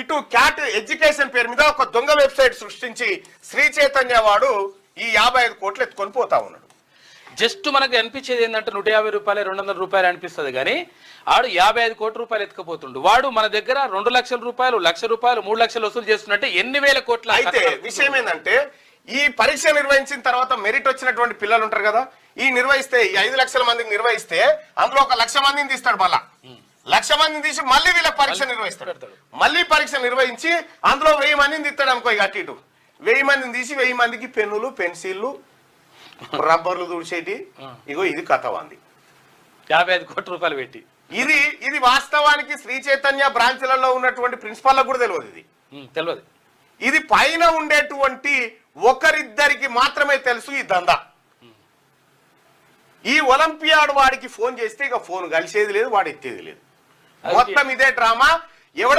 ఇటు cat education పేరు మీద ఒక దొంగ వెబ్సైట్ సృష్టించి శ్రీ చైతన్య వాడు ఈ 55 కోట్లు ఎత్తుకొని పోతా ఉన్నాడు. జస్ట్ మనకు అనిపించేది ఏంటంటే 150 రూపాయలు 200 రూపాయలు అనిపిస్తుంది కానీ ఆడు 55 కోట్ల రూపాయలు ఎత్తుకుపోతుండు. వాడు మన దగ్గర 2 లక్షల రూపాయలు, 1 లక్ష రూపాయలు, 3 లక్షలు వసూలు చేస్తున్నట్టే ఎన్ని వేల కోట్ల. అయితే విషయం ఏంటంటే ఈ పరీక్ష నిర్వహించిన తర్వాత మెరిట్ వచ్చినటువంటి పిల్లలు ఉంటారు కదా, ఈ నిర్వహిస్తే ఈ 5 లక్షల మందికి నిర్వహిస్తే అందులో 1 లక్ష మందిని తీస్తాడు. మళ్ళా 1 లక్ష మందిని తీసి మళ్ళీ వీళ్ళకి పరీక్ష నిర్వహిస్తాడు. మళ్ళీ పరీక్ష నిర్వహించి అందులో 1000 మందిని తీస్తాడు అనుకో. ఇక అటు ఇటు 1000 మందిని తీసి 1000 మందికి పెన్నులు, పెన్సిళ్ళు, రబ్బర్లు తుడిచేటి. ఇగో ఇది కథ ఉంది 55 కోట్ల రూపాయలు పెట్టి. ఇది వాస్తవానికి శ్రీ చైతన్య బ్రాంచ్లలో ఉన్నటువంటి ప్రిన్సిపాల్లకు కూడా తెలియదు. తెలియదు. ఇది పైన ఉండేటువంటి ఒకరిద్దరికి మాత్రమే తెలుసు ఈ దందా. ఈ ఒలింపియాడ్ వాడికి ఫోన్ చేస్తే ఇక ఫోన్ కలిసేది లేదు, వాడు ఎత్తేది లేదు. మొత్తం ఇదే డ్రామా. ఎవడ